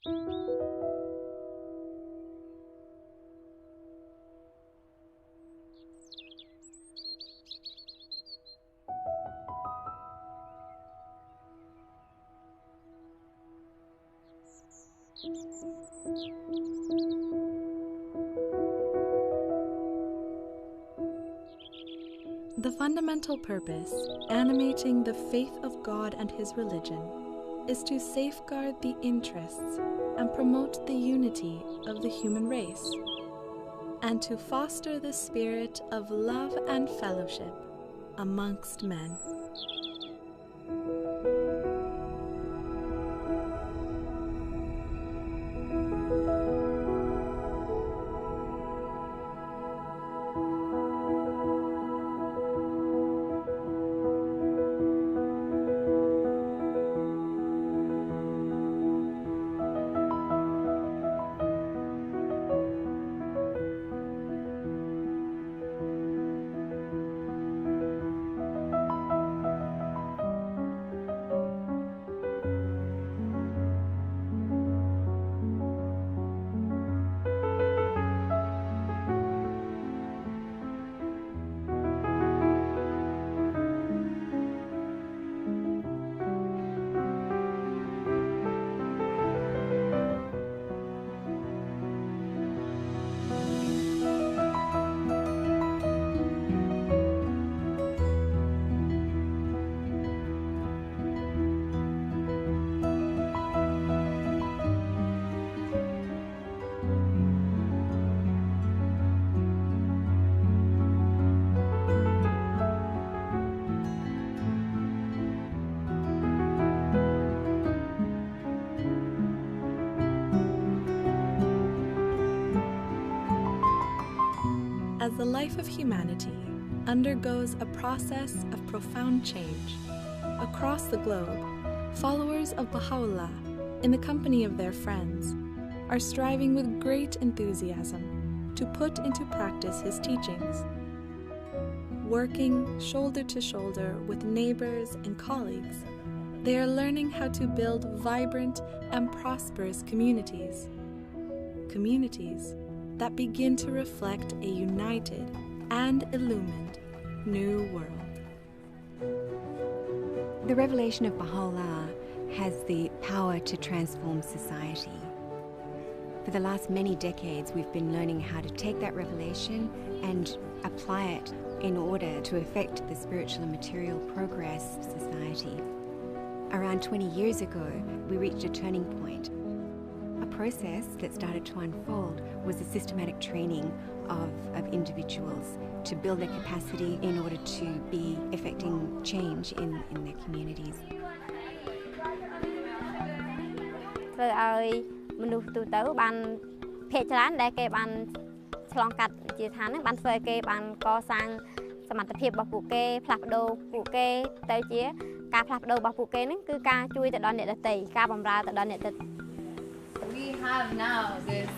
The fundamental purpose, animating the faith of God and His religion, is to safeguard the interests and promote the unity of the human race, and to foster the spirit of love and fellowship amongst men. As the life of humanity undergoes a process of profound change, across the globe, followers of Baha'u'llah, in the company of their friends, are striving with great enthusiasm to put into practice his teachings. Working shoulder to shoulder with neighbors and colleagues, they are learning how to build vibrant and prosperous communities. Communities that begin to reflect a united and illumined new world. The revelation of Baha'u'llah has the power to transform society. For the last many decades, we've been learning how to take that revelation and apply it in order to affect the spiritual and material progress of society. Around 20 years ago, we reached a turning point. A process that started to unfold was the systematic training of individuals to build their capacity in order to be effecting change in their communities. ធ្វើឲ្យមនុស្សទូទៅបានភាគច្រើនដែលគេបានឆ្លងកាត់ជាឋានហ្នឹងបានធ្វើឲ្យគេបានកសាងសមត្ថភាពរបស់ពួកគេផ្លាស់ប្ដូរពួកគេទៅជាការផ្លាស់ប្ដូររបស់ពួកគេហ្នឹងគឺការជួយទៅដល់អ្នកដទៃការបម្រើទៅដល់អ្នកដទៃ We have now this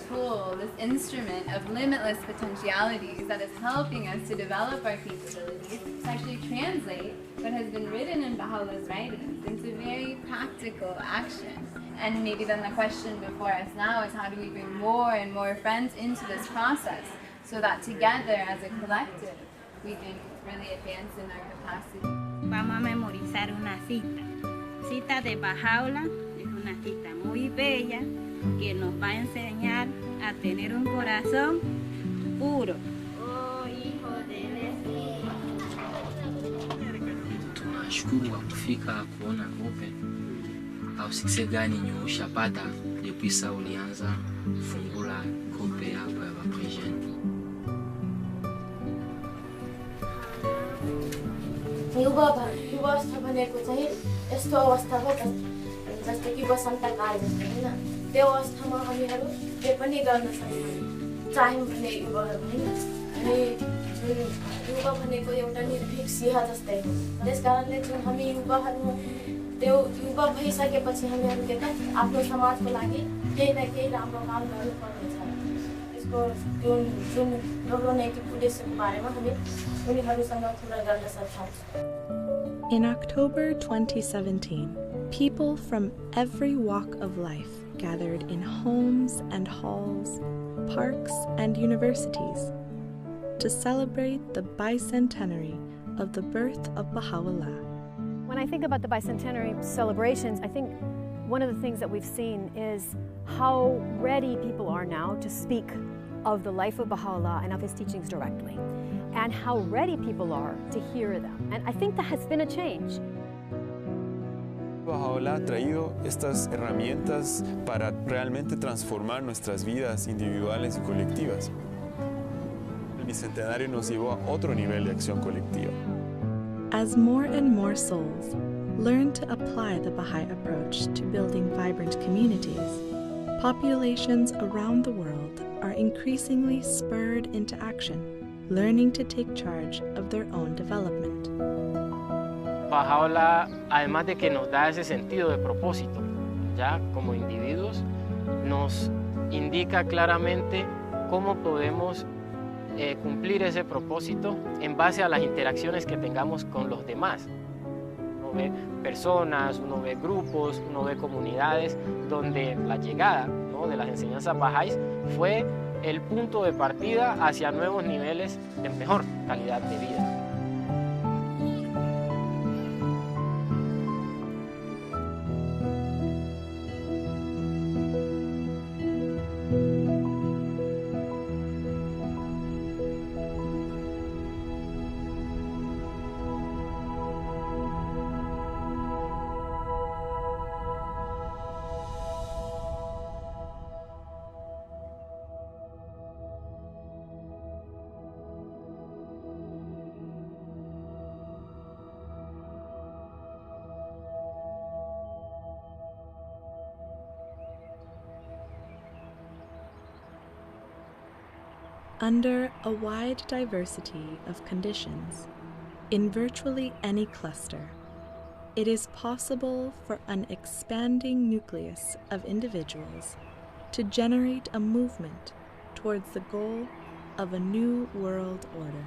tool, this instrument of limitless potentialities that is helping us to develop our capabilities to actually translate what has been written in Baha'u'llah's writings into very practical action. And maybe then the question before us now is how do we bring more and more friends into this process so that together as a collective we can really advance in our capacity. Vamos a memorizar una cita de Baha'u'llah. Una cita muy bella que nos va a enseñar a tener un corazón puro. Oh, hijo del Espíritu. Tunashukuru kwa kufika kuona open au sikse gani ushapata depuis ulianza fungula kope hapa ya Christian. युवा अवस्था भनेको चाहिँ यस्तो अवस्था हो जस्तो कि वसन्तकाल जस्तो हैन त्यो अवस्थामा हामीहरू के पनि गर्न सक्छौँ चाह्यौँ भने युवाहरू हैन अनि युवा भनेको एउटा निर्भीक सिंह जस्तै हो त्यसकारणले जुन हामी युवाहरू त्यो युवा भइसकेपछि हामीहरू के त आफ्नो समाजको लागि केही न केही राम्रो काम गर्नुपर्नेछ यसको जुन राम्रो नैतिक उद्देश्यको बारेमा हामी उनीहरूसँग कुरा गर्न सक्छौँ. In October 2017, people from every walk of life gathered in homes and halls, parks and universities to celebrate the bicentenary of the birth of Baha'u'llah. When I think about the bicentenary celebrations, I think one of the things that we've seen is how ready people are now to speak of the life of Baha'u'llah and of his teachings directly, and how ready people are to hear them. And I think that has been a change. Baha'u'llah ha traído estas herramientas para realmente transformar nuestras vidas individuales y colectivas. El bicentenario nos llevó a otro nivel de acción colectiva. As more and more souls learn to apply the Baha'i approach to building vibrant communities, populations around the world are increasingly spurred into action, learning to take charge of their own development. Baha'u'llah, además de que nos da ese sentido de propósito, ya como individuos, nos indica claramente cómo podemos cumplir ese propósito en base a las interacciones que tengamos con los demás. Uno ve personas, uno ve grupos, uno ve comunidades donde la llegada, ¿no?, de las enseñanzas Baha'is fue el punto de partida hacia nuevos niveles de mejor calidad de vida. Under a wide diversity of conditions, in virtually any cluster, it is possible for an expanding nucleus of individuals to generate a movement towards the goal of a new world order.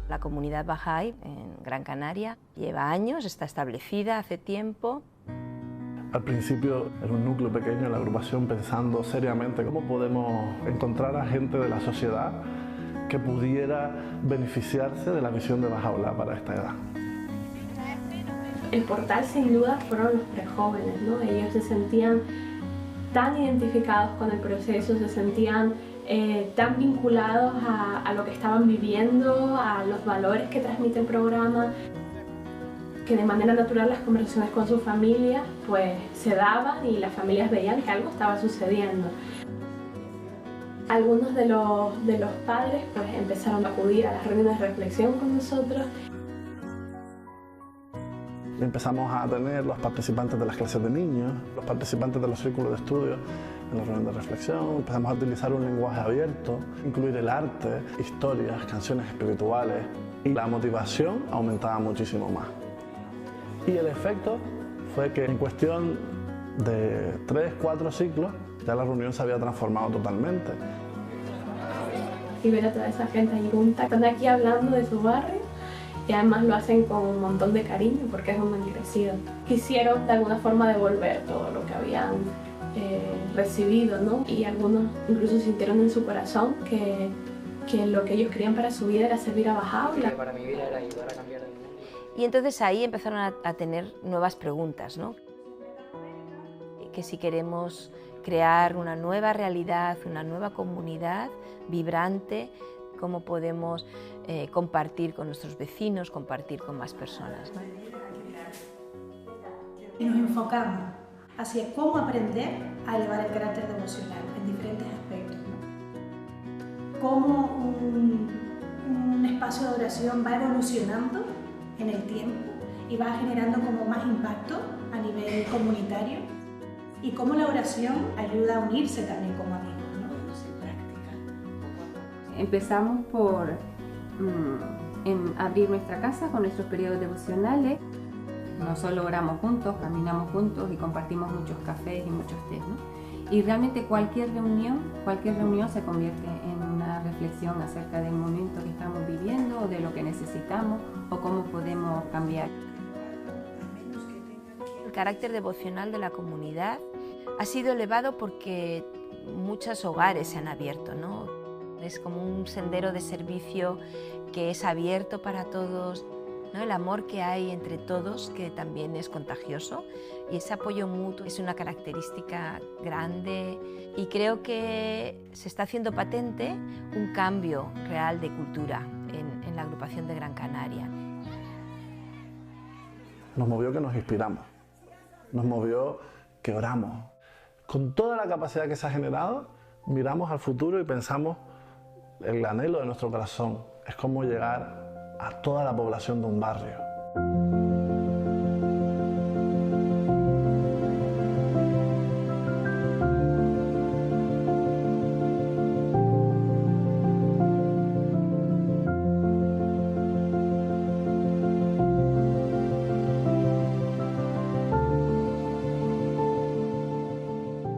La comunidad Bahá'í en Gran Canaria lleva años, está establecida hace tiempo. Al principio era un núcleo pequeño, la agrupación, pensando seriamente cómo podemos encontrar a gente de la sociedad que pudiera beneficiarse de la misión de Baha'u'llah para esta edad. El portal sin duda fueron los prejóvenes, ¿no? Ellos se sentían tan identificados con el proceso, se sentían tan vinculados a lo que estaban viviendo, a los valores que transmite el programa, que de manera natural las conversaciones con sus familias pues se daban y las familias veían que algo estaba sucediendo. Algunos de los padres pues empezaron a acudir a las reuniones de reflexión con nosotros. Empezamos a tener los participantes de las clases de niños, los participantes de los círculos de estudio en la reunión de reflexión. Empezamos a utilizar un lenguaje abierto, incluir el arte, historias, canciones espirituales, y la motivación aumentaba muchísimo más. Y el efecto fue que en cuestión de 3 o 4 ciclos ya la reunión se había transformado totalmente. Y ver a toda esa gente ahí junta, están aquí hablando de su barrio. Y además lo hacen con un montón de cariño porque es donde han crecido. Quisieron de alguna forma devolver todo lo que habían recibido, ¿no? Y algunos incluso sintieron en su corazón que lo que ellos querían para su vida era servir a Baha'u'llah. Para mi vida era ayudar a cambiar el mundo. Y entonces ahí empezaron a tener nuevas preguntas, ¿no? Que si queremos crear una nueva realidad, una nueva comunidad vibrante, cómo podemos compartir con nuestros vecinos, compartir con más personas, ¿no? Y nos enfocamos hacia cómo aprender a elevar el carácter devocional en diferentes aspectos, ¿no? Cómo un espacio de oración va evolucionando en el tiempo y va generando como más impacto a nivel comunitario y cómo la oración ayuda a unirse también como amigos, ¿no? Empezamos por abrir nuestra casa con nuestros periodos devocionales. No solo oramos juntos, caminamos juntos y compartimos muchos cafés y muchos tés, ¿no? Y realmente cualquier reunión se convierte en una reflexión acerca del momento que estamos viviendo o de lo que necesitamos o cómo podemos cambiar. El carácter devocional de la comunidad ha sido elevado porque muchos hogares se han abierto, ¿no? Es como un sendero de servicio que es abierto para todos, ¿no? El amor que hay entre todos, que también es contagioso, y ese apoyo mutuo es una característica grande, y creo que se está haciendo patente un cambio real de cultura en la agrupación de Gran Canaria. Nos movió que nos inspiramos, nos movió que oramos. Con toda la capacidad que se ha generado, miramos al futuro y pensamos el anhelo de nuestro corazón es cómo llegar a toda la población de un barrio.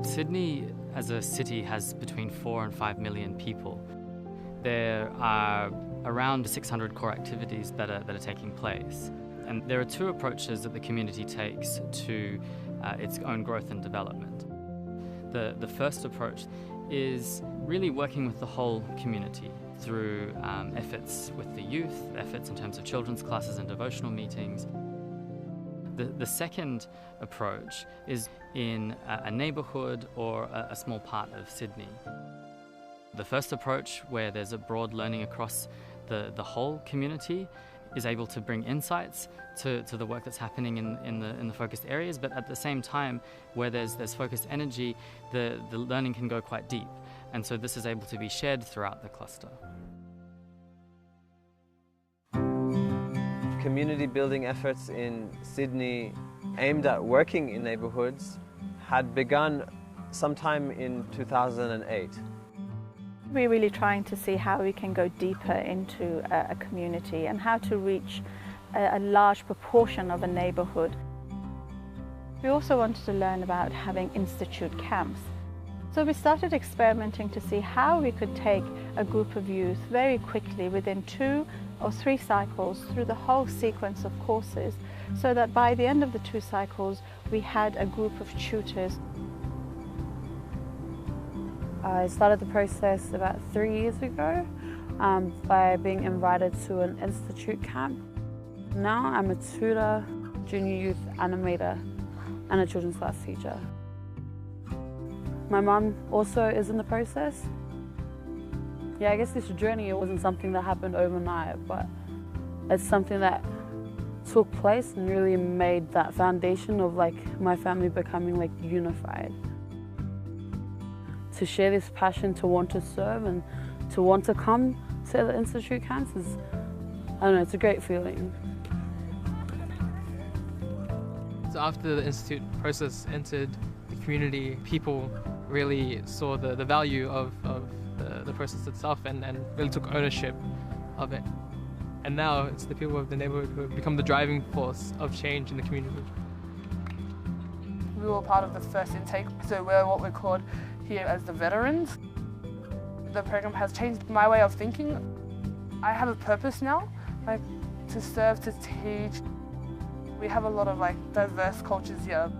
Sydney as a city has between 4 and 5 million people. There are around 600 core activities that are taking place. And there are two approaches that the community takes to its own growth and development. The first approach is really working with the whole community through efforts with the youth, efforts in terms of children's classes and devotional meetings. The second approach is in a neighbourhood or a small part of Sydney. The first approach, where there's a broad learning across the whole community, is able to bring insights to the work that's happening in the focused areas, but at the same time, where there's focused energy, the learning can go quite deep. And so this is able to be shared throughout the cluster. Community building efforts in Sydney aimed at working in neighbourhoods had begun sometime in 2008. We're really trying to see how we can go deeper into a community and how to reach a large proportion of a neighbourhood. We also wanted to learn about having institute camps. So we started experimenting to see how we could take a group of youth very quickly within 2 or 3 cycles through the whole sequence of courses, so that by the end of the 2 cycles we had a group of tutors. I started the process about 3 years ago by being invited to an institute camp. Now I'm a tutor, junior youth animator and a children's class teacher. My mum also is in the process. Yeah, I guess this journey, it wasn't something that happened overnight, but it's something that took place and really made that foundation of like my family becoming like unified. To share this passion to want to serve and to want to come to the institute camps is, I don't know, it's a great feeling. So after the institute process entered the community, people really saw the value of the process itself and really took ownership of it. And now it's the people of the neighborhood who have become the driving force of change in the community. We were part of the first intake, so we're what we're called here as the veterans. The program has changed my way of thinking. I have a purpose now, like to serve, to teach. We have a lot of like diverse cultures here.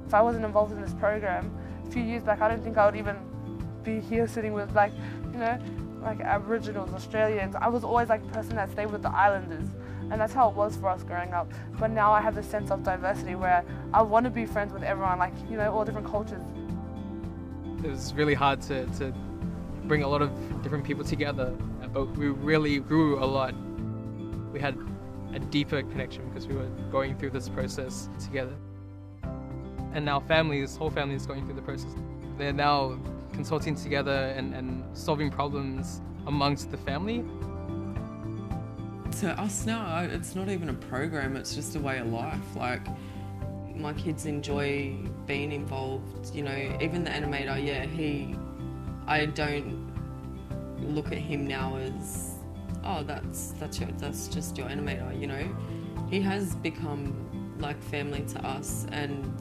If I wasn't involved in this program a few years back, I don't think I would even be here sitting with like, you know, like Aboriginals, Australians. I was always like the person that stayed with the islanders, and that's how it was for us growing up. But now I have this sense of diversity where I want to be friends with everyone, like, you know, all different cultures. It was really hard to bring a lot of different people together, but we really grew a lot. We had a deeper connection because we were going through this process together. And now whole family is going through the process. They're now consulting together and solving problems amongst the family. to us now, it's not even a program, it's just a way of life. Like, my kids enjoy being involved, you know, even the animator, yeah, I don't look at him now as, oh, that's just your animator, you know. He has become like family to us, and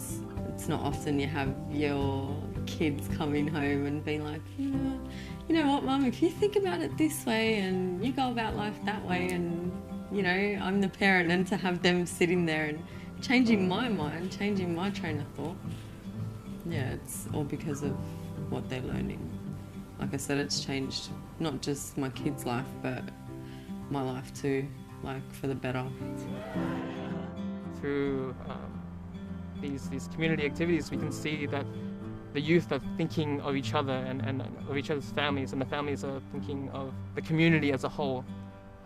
it's not often you have your kids coming home and being like, yeah, you know what, Mum, if you think about it this way and you go about life that way, and, you know, I'm the parent, and to have them sitting there and changing my mind, changing my train of thought, yeah, it's all because of what they're learning. Like I said, it's changed not just my kids' life, but my life too, like for the better. Through these community activities, we can see that the youth are thinking of each other and of each other's families, and the families are thinking of the community as a whole.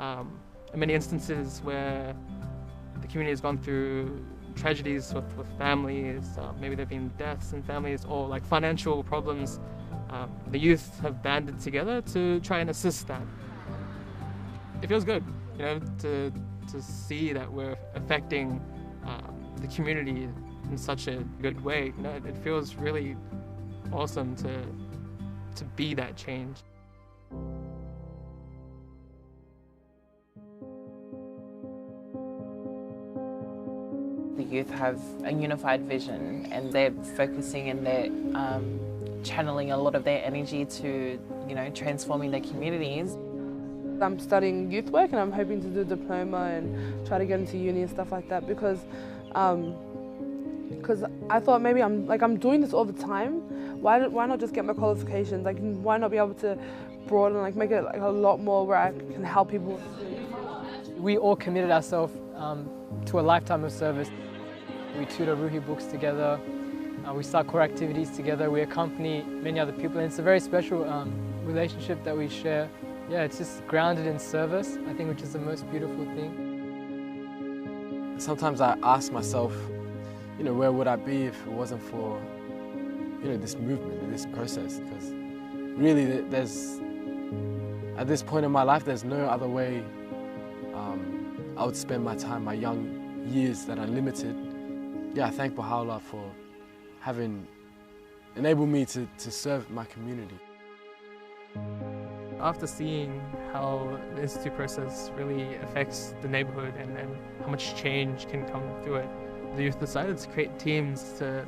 In many instances where the community has gone through tragedies with families, maybe there have been deaths in families or like financial problems, the youth have banded together to try and assist that. It feels good, you know, to see that we're affecting the community in such a good way. You know, it feels really awesome to be that change. The youth have a unified vision, and they're focusing and they're channeling a lot of their energy to, you know, transforming their communities. I'm studying youth work, and I'm hoping to do a diploma and try to get into uni and stuff like that, because I thought maybe I'm doing this all the time. Why not just get my qualifications? Like, why not be able to broaden, like make it like a lot more where I can help people? We all committed ourselves to a lifetime of service. We tutor Ruhi books together. We start core activities together. We accompany many other people, and it's a very special relationship that we share. Yeah, it's just grounded in service, I think, which is the most beautiful thing. Sometimes I ask myself, you know, where would I be if it wasn't for, you know, this movement and this process? Because really, at this point in my life, there's no other way I would spend my time, my young years that are limited. Yeah, I thank Baha'u'llah for having enabled me to serve my community. After seeing how the Institute process really affects the neighborhood and how much change can come through it, the youth decided to create teams to